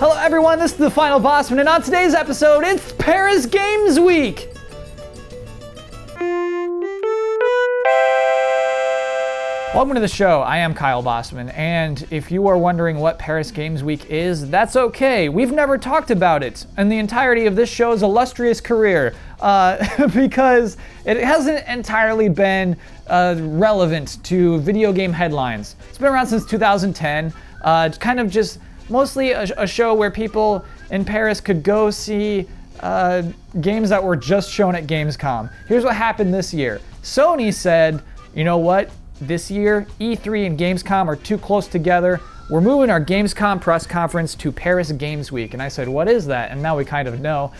Hello everyone, this is the final Bosman, and on today's episode, it's Paris Games Week! Welcome to the show. I am Kyle Bosman, and if you are wondering what Paris Games Week is, that's okay. We've never talked about it in the entirety of this show's illustrious career, because it hasn't entirely been relevant to video game headlines. It's been around since 2010. It's kind of just mostly a show where people in Paris could go see games that were just shown at Gamescom. Here's what happened this year. Sony said, you know what? This year, E3 and Gamescom are too close together. We're moving our Gamescom press conference to Paris Games Week. And I said, what is that? And now we kind of know.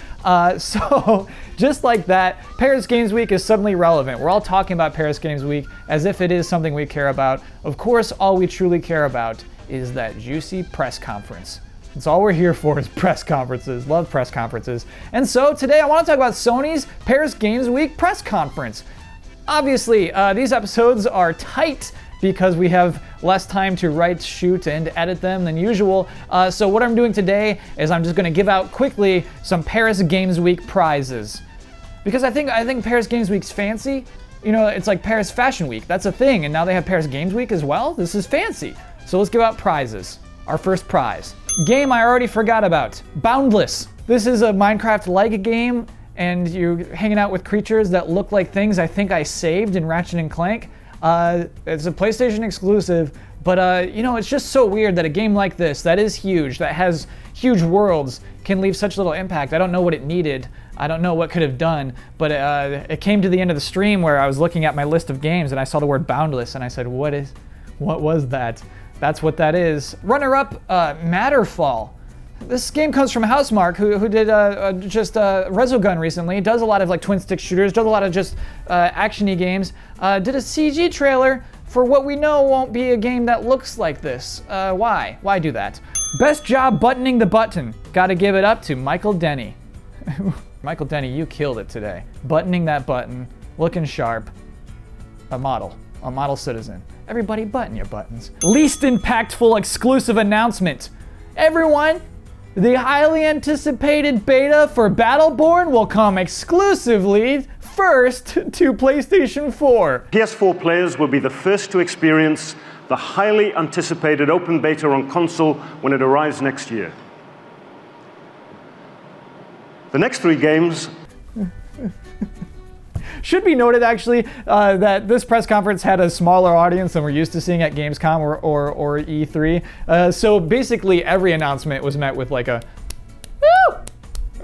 So just like that, Paris Games Week is suddenly relevant. We're all talking about Paris Games Week as if it is something we care about. Of course, all we truly care about is that juicy press conference. That's all we're here for, is press conferences. Love press conferences. And so today I want to talk about Sony's Paris Games Week press conference. Obviously, these episodes are tight because we have less time to write, shoot, and edit them than usual. So what I'm doing today is I'm just going to give out quickly some Paris Games Week prizes. Because I think Paris Games Week's fancy. You know, it's like Paris Fashion Week. That's a thing, and now they have Paris Games Week as well. This is fancy. So let's give out prizes. Our first prize. Game I already forgot about. Boundless. This is a Minecraft-like game, and you're hanging out with creatures that look like things I think I saved in Ratchet & Clank. It's a PlayStation exclusive, but you know, it's just so weird that a game like this, that is huge, that has huge worlds, can leave such little impact. I don't know what it needed. I don't know what could have done, but it came to the end of the stream where I was looking at my list of games and I saw the word Boundless and I said, what was that? That's what that is. Runner-up, Matterfall. This game comes from Housemarque, who did just Resogun recently. Does a lot of like twin stick shooters, does a lot of just action-y games. Did a CG trailer for what we know won't be a game that looks like this. Why? Why do that? Best job buttoning the button. Gotta give it up to Michael Denny. Michael Denny, you killed it today. Buttoning that button, looking sharp. A model citizen. Everybody button your buttons. Least impactful exclusive announcement. Everyone, the highly anticipated beta for Battleborn will come exclusively first to PlayStation 4. PS4 players will be the first to experience the highly anticipated open beta on console when it arrives next year. The next 3 games... Should be noted, actually, that this press conference had a smaller audience than we're used to seeing at Gamescom or E3. So basically, every announcement was met with like a, woo!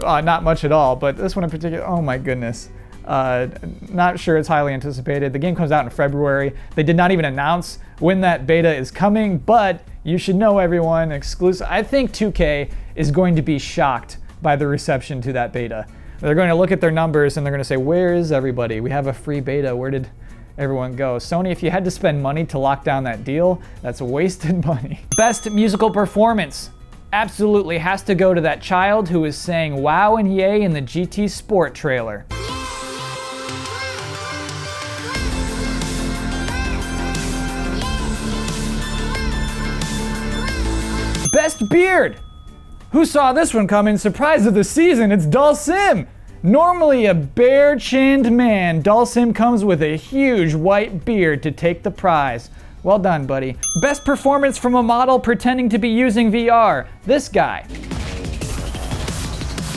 Not much at all, but this one in particular, oh my goodness. Not sure it's highly anticipated. The game comes out in February. They did not even announce when that beta is coming, but you should know, everyone, exclusive. I think 2K is going to be shocked by the reception to that beta. They're going to look at their numbers and they're going to say, where is everybody? We have a free beta. Where did everyone go? Sony, if you had to spend money to lock down that deal, that's wasted money. Best musical performance. Absolutely has to go to that child who is saying wow and yay in the GT Sport trailer. Best beard. Who saw this one coming? Surprise of the season, it's Dhalsim! Normally a bare-chinned man, Dhalsim comes with a huge white beard to take the prize. Well done, buddy. Best performance from a model pretending to be using VR. This guy.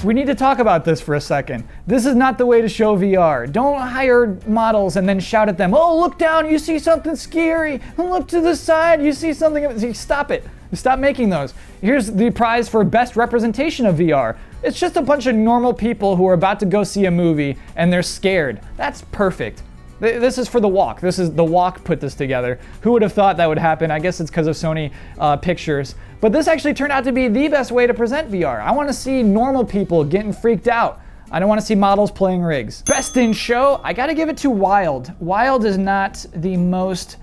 We need to talk about this for a second. This is not the way to show VR. Don't hire models and then shout at them, oh, look down, you see something scary. Look to the side, you see something. Stop it. Stop making those. Here's the prize for best representation of VR. It's just a bunch of normal people who are about to go see a movie and they're scared. That's perfect. This is for The Walk. This is The Walk put this together. Who would have thought that would happen? I guess it's because of Sony Pictures. But this actually turned out to be the best way to present VR. I want to see normal people getting freaked out. I don't want to see models playing rigs. Best in show, I gotta give it to Wild. Wild is not the most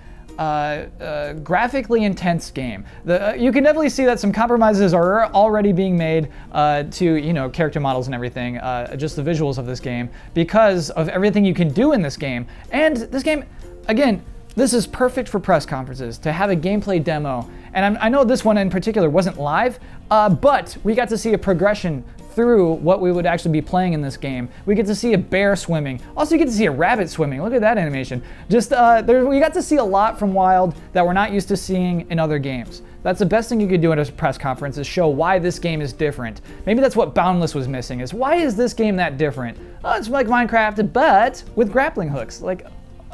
graphically intense game. You can definitely see that some compromises are already being made to, you know, character models and everything, just the visuals of this game, because of everything you can do in this game. And this game, again, This is perfect for press conferences, to have a gameplay demo. And I know this one in particular wasn't live, but we got to see a progression through what we would actually be playing in this game. We get to see a bear swimming. Also, you get to see a rabbit swimming. Look at that animation. Just we got to see a lot from Wild that we're not used to seeing in other games. That's the best thing you could do at a press conference, is show why this game is different. Maybe that's what Boundless was missing, is why is this game that different? Oh, it's like Minecraft, but with grappling hooks. Like,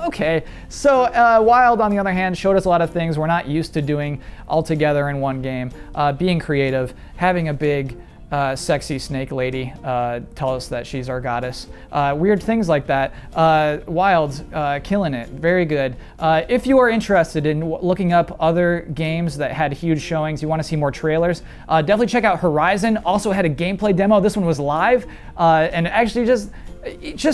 okay. So Wild, on the other hand, showed us a lot of things we're not used to doing all together in one game. Being creative, having a big sexy snake lady tell us that she's our goddess. Weird things like that. Wild, killing it. Very good. If you are interested in looking up other games that had huge showings, you want to see more trailers, definitely check out Horizon. Also had a gameplay demo. This one was live. And actually just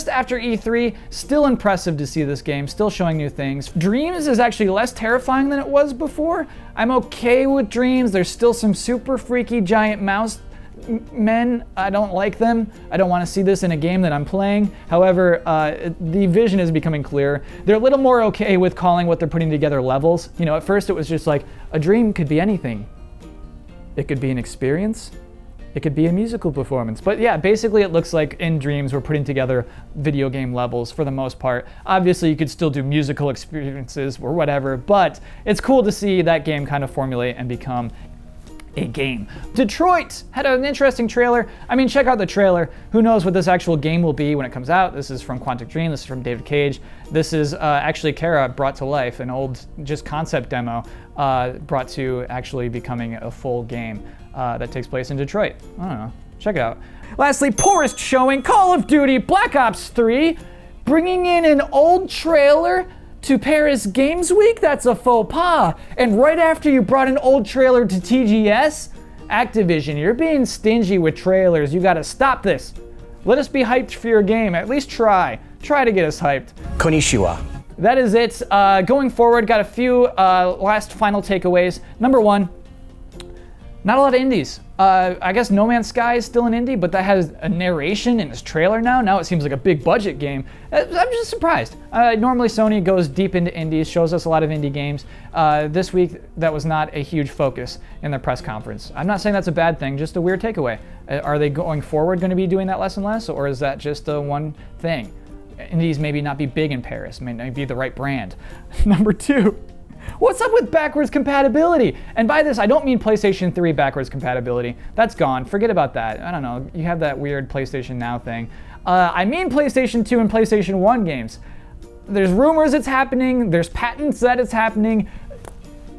after E3, still impressive to see this game, still showing new things. Dreams is actually less terrifying than it was before. I'm okay with Dreams. There's still some super freaky giant mouse men. I don't like them. I don't want to see this in a game that I'm playing. However, the vision is becoming clear. They're a little more okay with calling what they're putting together levels. You know, at first it was just like, a dream could be anything. It could be an experience. It could be a musical performance. But yeah, basically it looks like in Dreams we're putting together video game levels for the most part. Obviously you could still do musical experiences or whatever, but it's cool to see that game kind of formulate and become a game. Detroit had an interesting trailer. I mean, check out the trailer. Who knows what this actual game will be when it comes out. This is from Quantic Dream. This is from David Cage. This is actually Kara brought to life, an old just concept demo brought to actually becoming a full game that takes place in Detroit. I don't know. Check it out. Lastly, poorest showing, Call of Duty Black Ops 3, bringing in an old trailer to Paris Games Week? That's a faux pas. And right after you brought an old trailer to TGS? Activision, you're being stingy with trailers. You gotta stop this. Let us be hyped for your game. At least try. Try to get us hyped. Konnichiwa. That is it. Going forward, got a few last final takeaways. Number one, not a lot of indies. I guess No Man's Sky is still an indie, but that has a narration in its trailer now. Now it seems like a big budget game. I'm just surprised. Normally Sony goes deep into indies, shows us a lot of indie games. This week, that was not a huge focus in their press conference. I'm not saying that's a bad thing, just a weird takeaway. Are they going forward going to be doing that less and less, or is that just a one thing? Indies maybe not be big in Paris, may not be the right brand. Number two, what's up with backwards compatibility? And by this, I don't mean PlayStation 3 backwards compatibility. That's gone. Forget about that. I don't know. You have that weird PlayStation Now thing. I mean PlayStation 2 and PlayStation 1 games. There's rumors it's happening. There's patents that it's happening.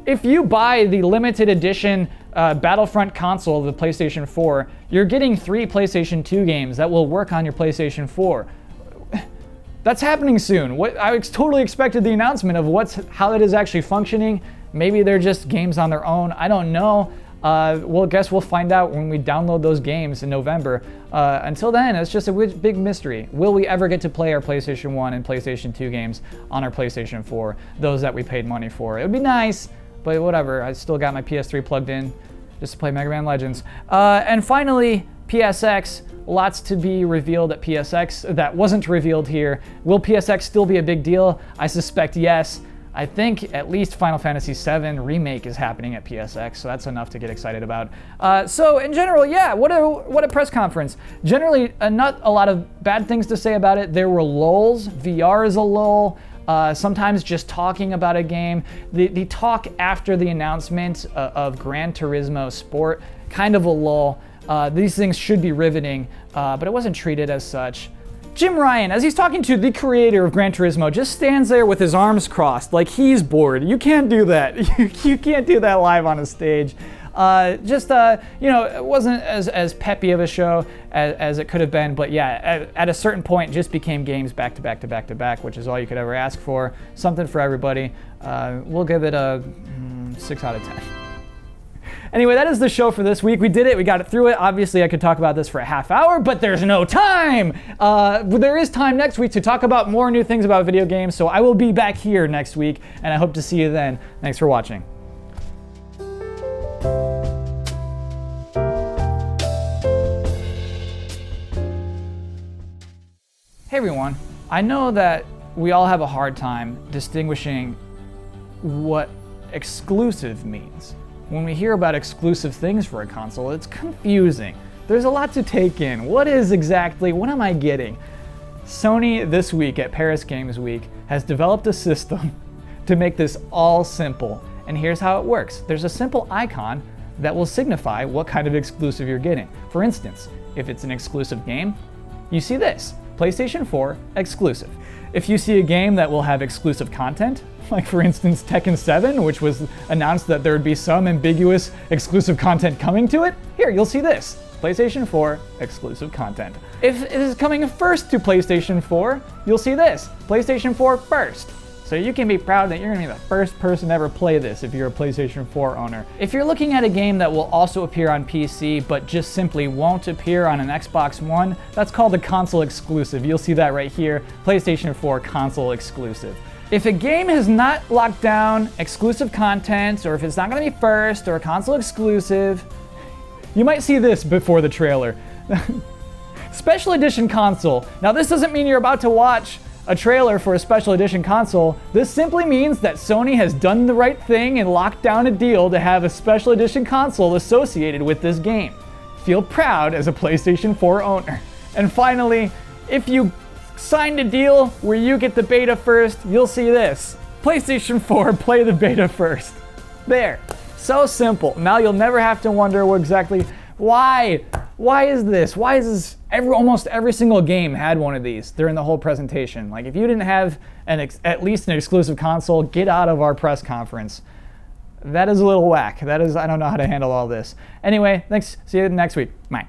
If you buy the limited edition Battlefront console of the PlayStation 4, you're getting 3 PlayStation 2 games that will work on your PlayStation 4. That's happening soon. I totally expected the announcement of how that is actually functioning. Maybe they're just games on their own. I don't know. Guess we'll find out when we download those games in November. Until then, it's just a big mystery. Will we ever get to play our PlayStation 1 and PlayStation 2 games on our PlayStation 4? Those that we paid money for. It would be nice, but whatever. I still got my PS3 plugged in just to play Mega Man Legends. And finally, PSX. Lots to be revealed at PSX that wasn't revealed here. Will PSX still be a big deal? I suspect yes. I think at least Final Fantasy VII Remake is happening at PSX, so that's enough to get excited about. So in general, yeah, what a press conference. Generally, not a lot of bad things to say about it. There were lulls. VR is a lull. Sometimes just talking about a game. The talk after the announcement of Gran Turismo Sport, kind of a lull. These things should be riveting, but it wasn't treated as such. Jim Ryan, as he's talking to the creator of Gran Turismo, just stands there with his arms crossed like he's bored. You can't do that. You can't do that live on a stage. It wasn't as peppy of a show as it could have been, but yeah, at a certain point, it just became games back to back to back to back, which is all you could ever ask for. Something for everybody. We'll give it a 6 out of 10. Anyway, that is the show for this week. We did it. We got it through it. Obviously, I could talk about this for a half hour, but there's no time. There is time next week to talk about more new things about video games, so I will be back here next week, and I hope to see you then. Thanks for watching. Hey everyone. I know that we all have a hard time distinguishing what exclusive means. When we hear about exclusive things for a console, it's confusing. There's a lot to take in. What am I getting? Sony this week at Paris Games Week has developed a system to make this all simple. And here's how it works. There's a simple icon that will signify what kind of exclusive you're getting. For instance, if it's an exclusive game, you see this, PlayStation 4 exclusive. If you see a game that will have exclusive content, like for instance Tekken 7, which was announced that there would be some ambiguous exclusive content coming to it, here you'll see this, PlayStation 4 exclusive content. If it is coming first to PlayStation 4, you'll see this, PlayStation 4 first. So you can be proud that you're gonna be the first person to ever play this if you're a PlayStation 4 owner. If you're looking at a game that will also appear on PC, but just simply won't appear on an Xbox One, that's called a console exclusive. You'll see that right here, PlayStation 4 console exclusive. If a game has not locked down exclusive content, or if it's not gonna be first or a console exclusive, you might see this before the trailer. Special edition console. Now this doesn't mean you're about to watch a trailer for a special edition console. This simply means that Sony has done the right thing and locked down a deal to have a special edition console associated with this game. Feel proud as a PlayStation 4 owner. And finally, if you signed a deal where you get the beta first, you'll see this. PlayStation 4, play the beta first. There. So simple. Now you'll never have to wonder why is this? Why is this? Almost every single game had one of these during the whole presentation. Like if you didn't have at least an exclusive console, get out of our press conference. That is a little whack. I don't know how to handle all this. Anyway, thanks. See you next week. Bye.